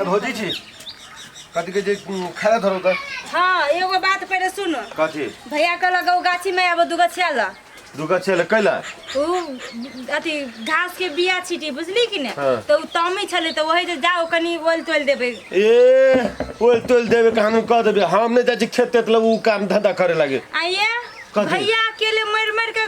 भौजी छी कथी के जे खाना धरो त हाँ एगो बात पहले सुन कथी भैया कहला गौ गाछी में अब दुगो छेला दुगा छेले कैला उ अथी घास के बिया छिटी बुझली कि ने हाँ। तो तमी छले तो वही जे जाओ कनी ओल तोल देबे ए ओल तोल देबे के हम कह देबे हम ने जाय छी खेत तेत उ काम धंधा करे लागे आइए कथी? भैया अकेले मर मर के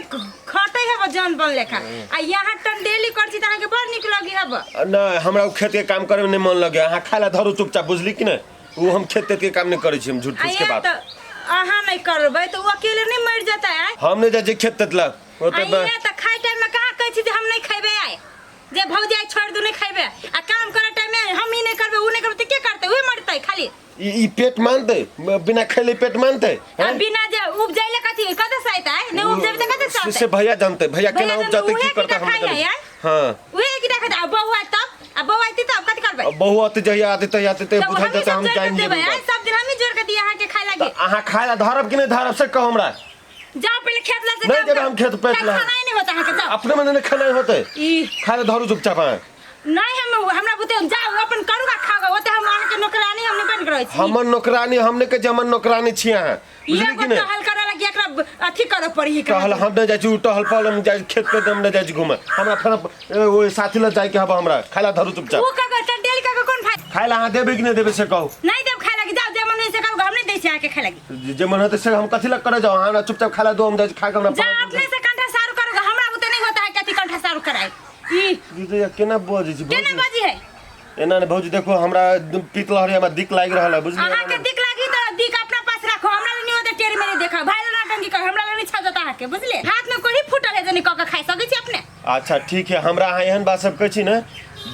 खटे है जान बन लेखा आ यहाँ टंडेली करछी त अहाँ के बड़ निक लगी हब ना हमरा उ खेत के काम करे में नहीं मन लगे अहाँ खाला धरो चुपचाप बुझली कि ने उ हम खेत तेत के काम नहीं करे छी हम झूठ फूस के बात अहाँ नहीं करबै तो वो अकेले नहीं मर जाता है हम ने जाय छी खेत तेत ला ओ त आइए त खाइ टाइम में कहाँ कहै छी जे हम नहीं खैबे आए जे भौजाई छोड़ दू नहीं खैबे आ काम करे टाइम में हम ही नहीं करबे उ नहीं करबे त के करते उ मरतै खाली ई पेट मानते बिना खैले पेट मानते आ बिना जे उपजाइले कथी कते सहायता है ने उपजेबे त कते सहायता से भैया जानते भैया केना उपजाते की करता हम हां उहे की देखत आ बहु आइ तब आ बहु आइती तब कथी करबै बहु आते जहिया आते तहिया आते बुझा जाता हम टाइम देबे सब दिन हम ही जोर के दिया अहाँ के खाइ लागे अहाँ खाला धरब कि नहीं धरब से कहो हमरा जाओ पहले खेत ला से नहीं जब हम खेत पेट ला खाना ही नहीं होता अहाँ के जाओ अपने मन ने खाना होते ई खाला धरू चुपचाप नहीं हम हमरा बुते जाओ अपन करूगा खाओगा ओते हम अहाँ के नौकरानी हम नहीं बन के रहै छी हमर नौकरानी हमने के जमन नौकरानी छी अहाँ बुझली कि नहीं टहल करे लगी एकरा अथी करे पड़ी टहल हम न जाय छी टहल पल हम जाय खेत पे हम न जाय छी घुमे हमरा फिर ओ साथी ल जाय के हब हमरा खाला धरू चुपचाप वो का टंडेल का कौन फायदा खाला अहाँ देबे कि नहीं देबे से कहू नहीं देब खाइ लगी जाओ जे मन से करू हम नहीं दै छी अहाँ के खाइ लगी जे मन होते से हम कथि लग करे जाओ हमरा चुपचाप खाला दो हम जाय खा के हमरा जा अपने से कंठा सारू करूगा हमरा बुते नहीं होता है कथी कंठा सारू कराई ई दीदी केना बोझ छी केना बाजी है एना ने भौजी देखो हमरा पितलहरी हमरा दिक लाग रहल है बुझली अहाँ के दिक लागी त दिक अपना पास रखो हमरा नहीं होते टेर मेरे देखा भाई ला टंगी कर हमरा नहीं छा जाता है के बुझले हाथ में कोई फुटल है जनी क के खाइ सकै छी अपने अच्छा ठीक है हमरा अहाँ एहन बात सब कहै छी ने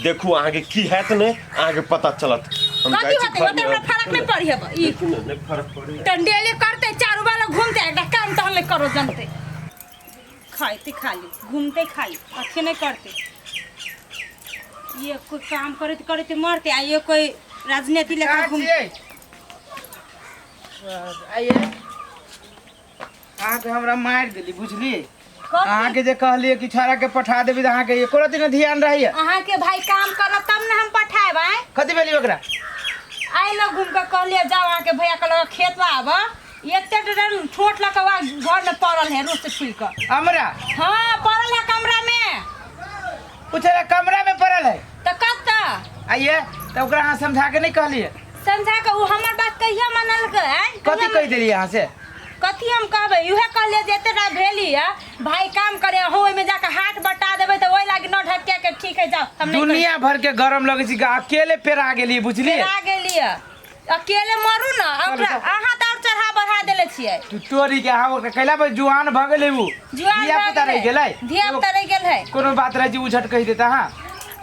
देखू अहाँ के की हैत ने अहाँ के पता चलत हम कथी होते होते हमरा फरक नहीं पड़ी है ई नहीं फर्क पड़े टंडेले करते चारू वाला घूमते एकटा काम तहले करो जनते खाइते खाली घूमते खाली अच्छे नहीं करते ये कोई काम करते करते मरते आ ये कोई राजनीति लेकर घूम आइए अहाँके हमरा मारि देली बुझली अहाँके जे कहलिए कि छोरा के पठा देबी त अहाँके एको रति न ध्यान रहैया अहाँ के भाई काम करत तब न हम पठाएब आए कथी भेली ओकरा आइ न घूम के कहलिए जाओ अहाँ के भैया के लगे खेत में आब एते डर छोट लकवा घर में पड़ल है रोस्ट छुई के हमरा हां पड़ल है कमरा में पूछला कमरा में पड़ल है त कत आइए त ओकरा अहाँ समझा के नहीं कहलिए समझा के उ हमर बात कहिया मानल के कथी कह देली अहाँ से कथी हम कहबै उहे कहलिए जे एतेटा भेली है भाई काम करे हो ओइ में जाके हाथ बटा देबै त ओइ लागी न ढटके के ठीक है जाओ हम नहीं दुनिया भर के गरम लगे छी अकेले पेरा गेली बुझली आ गेलिए अकेले मरू न ओकरा अहाँ त और चढ़ा बढ़ा देले छियै तू तोरी के अहाँ कैला पर जुआन भ गेलै उ दिया पुता रह गेलै दिया पुता रह गेल है कोनो बात रह जी उझट कह देता हां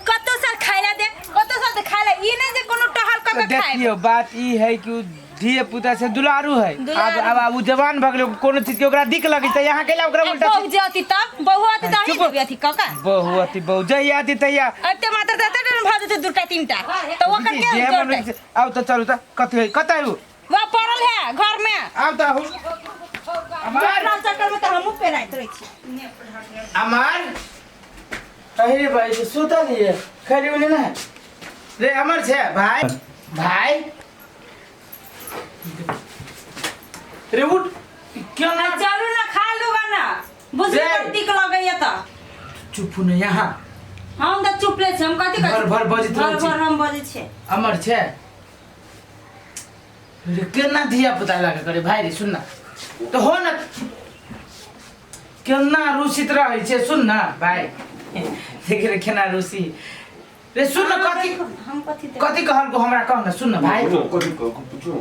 कतो से खाइला दे कतो से खाइला ई नहीं जे कोनो टहल क के खाइ देखियो बात ई है कि धिए पुता से दुलारू है अब उ जवान भ गेलै कोनो चीज के ओकरा दिक लगे त यहां कैला ओकरा उल्टा बहु जेती तब बहु आती त ही देबी अथी कका बहु अति बहु जहिया आती तहिया अते मात्र त त भ जेते दुटा तीनटा त ओकर के जोड़ते आउ त चलू त कथि कतै उ वा पड़ल है घर में आउ त हु हमार चक्कर में त हमहु पेराइत रही छी अमर अरे भाई से सुता लिए खरी उले ना रे अमर छे भाई भाई रे उठ क्यों ना चलू ना खा लूगा ना बुझले दिक लगैया त चुप न यहाँ हम त चुपले छी हम कथि भर भर बजित भर भर हम बजे छे अमर छे रे केना धिया पुता लागे करे भाई रे सुन ना तो हो ना केना रुचित रहे छे सुन ना भाई देख रे केना रुचि रे सुन ना हम कथि कहल को हमरा कह ना सुन ना भाई कथि कहू पूछो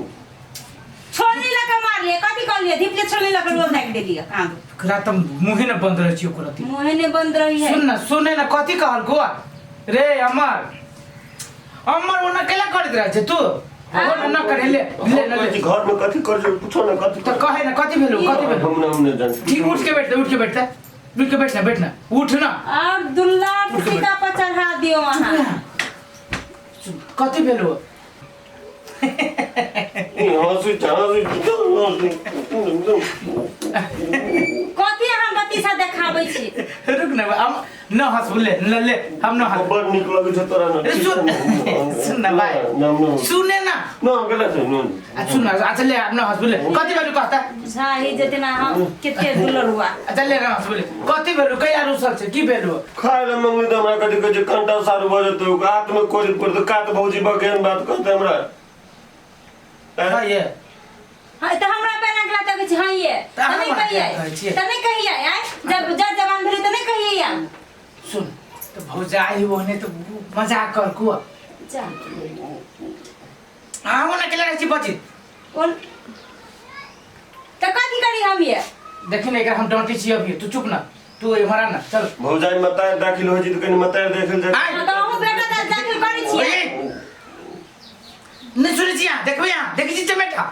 छोरी लके मार लिए कथि कर लिए धिपले छोरी लके रोज नाक दे लिया काम खरा त मुहे न बंद रह छियो करती मुहे ने बंद रही है सुन ना सुने ना कथि कहल को रे अमर अमर ओना केला करत रह छे तू ओ न करे ले घर में कथि कर जो पूछो ना कथि त कहे ना कथि भेलो हम न जान ठीक उठ के बैठता बैठ ना उठ ना अब दुल्ला सीता पर चढ़ा दियो वहां कथि भेलो हंसी कथि हम अगरबत्ती सा देखाबै छी रुक ना हम न हंस बोले ले हम न हंस बड़ निक लगे छ तोरा न सुन ना भाई सुने ना न गलत है न सुन ना अच्छा ले हम न हंस बोले कति बेलु कहता झाही जेतना हम केते दुलर हुआ अच्छा ले न हंस बोले कति बेलु कया रुसल छ की बेलु खाए मंगली त हमरा कति कति कंटा सारू बजे तो हाथ में कोरी पर तो कात भौजी बगेन बात करते हमरा हां ये हां त हमरा पे नगला त कि हां ये तने कहिए आय जब जवान भेले तने कहिए या सुन तो भौजाई होने तो मजाक कर को जा हां वो ना केला छी बची कौन त कथि करी हम ये देखि ने हम डंटी छी अभी तू चुप ना तू हमारा ना चल भौजाई मतार दाखिल हो जी तो कनी मतार देखल जा हां त हम बेटा दाखिल करी छी नहीं सुनी छी यहां देखबे यहां देखि छी टमेटा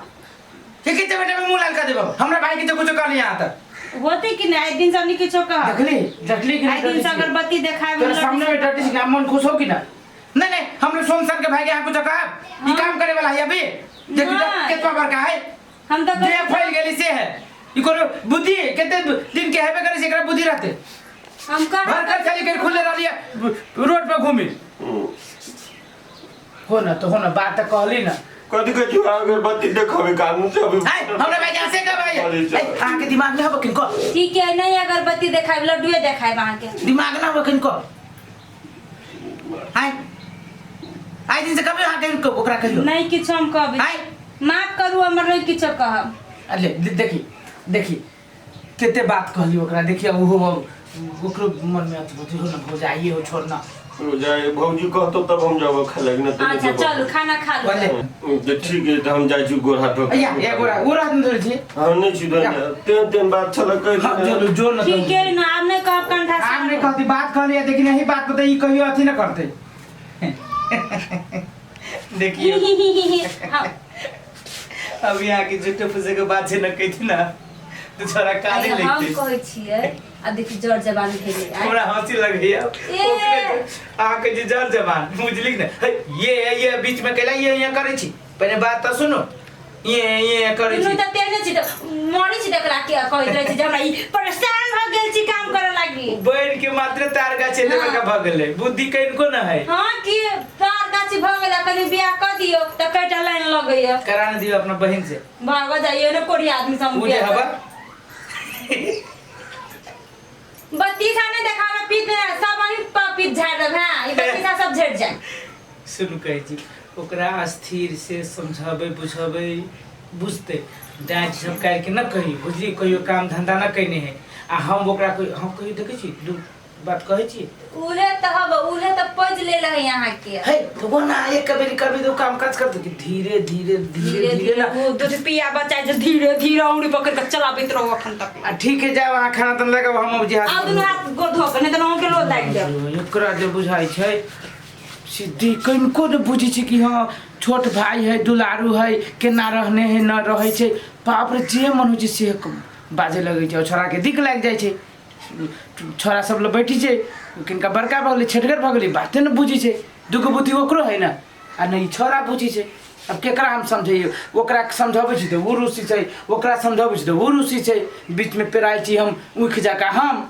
के टमेटा में मुंह लाल कर देबो हमरा भाई के तो कुछ कर यहां त होते कि नहीं दिन सब निके चोका देखली कि आई दिन से अगरबत्ती देखाए तेरे सामने में डंटी छी मन खुश हो कि ना नहीं हमने सोमसन के भाई के यहां कुछ कहा ई काम करे वाला है अभी देख कितना बार का है हम तो जे फैल गेली से है ई कोनो बुद्धि केते दिन के हेबे करे से एकरा बुद्धि रहते हम का घर कर खाली कर खुले रहलिए रोड पे घूमी हो ना बात त कहली ना कथि के जो अगरबत्ती देखबे कानून से अभी हमरा भाई कैसे का भाई आके दिमाग में हो किनको ठीक है नहीं अगरबत्ती देखाए लड्डूए देखाए वहां के दिमाग ना हो किनको हाय आई दिन से कभी हां किनको ओकरा कहियो नहीं किछ हम कहबे हाय माफ करू हमर नहीं किछ कहब अले देखी केते बात कहली ओकरा देखिए वो ओकरो मन में हो ना भौजाई हो छोड़ना जाए भौजी कहतो तब हम जाबो खाले न त अच्छा चलो खाना खा लो तो ठीक है तो हम जाई छी गोर हाथ पे या गोरा हाथ में धरे छी हां नहीं छी तेन बात छल कह चलो जोर न ठीक है ना आप नहीं कहब कंठा से हमने कहती बात कहली लेकिन यही बात पता ई कहियो अथी न करते देखिए हां अब यहाँ की झूठे फुसे के बात से न कहती ना तो छोरा काले लगते हम कहै छियै आ देखि जड़ जवान भेले थोड़ा हंसी लग गई आके जे जड़ जवान बुझली ना ये बीच में केला ये करे छी पहले बात तो सुनो ये करे छी त तेने छी त मरी छी देखला के कहैत रहे छी जे हमरा ई परेशान भ गेल छी काम करे लागी बैठ के मात्र तार गाछे लेवे का भ गेले बुद्धि कइनको ना है हां की तार गाछी भ गेल कनी बियाह क दियो त कटा लाइन लगैया कराने दियो अपना बहन से भाग जाइए ना कोड़ी आदमी सम मुझे हवा बत्ती खाने देखाना पीते सब वही पीत झाड़ रहा है ये बत्ती सा सब झड़ जाए सुन कह जी ओकरा स्थिर से समझाबे बुझाबे बुझते डांट सब कर के न कही बुझली कहियो काम धंधा न कइने है आ हम ओकरा हम कहि देखे छी दू बात कहै छी उले त पज ले रहे यहां के है तो वो ना एक कबेरी करबे तो काम काज करते कि धीरे ना वो दूध पिया बच्चा जो धीरे उंगली पकड़ के चलाबैत रहो अखन तक ठीक है जा वहां खाना तन लगा हम अब आ दुनु हाथ गोड़ धो के नहीं त न के लो लाग दे एकरा जे बुझाई छै सिद्धि कनको न बुझी छै कि हां छोट भाई है दुलारू है केना रहने है न रहे छै बाप रे जे मन हो छै से बाजे लगे छै छोरा के दिक लाग जाय छै छोरा सब ल बैठी छै किनका बड़का भगले छटगर भगले बाते न बुझी छै दुगो बुद्धि ओकरो है ना आ नहीं छोरा बुझी छै अब केकरा हम समझियो ओकरा समझाबै छी त वो रुसी छै ओकरा समझाबै छी त वो रुसी छै बीच में पेराई छी हम उख जाका हम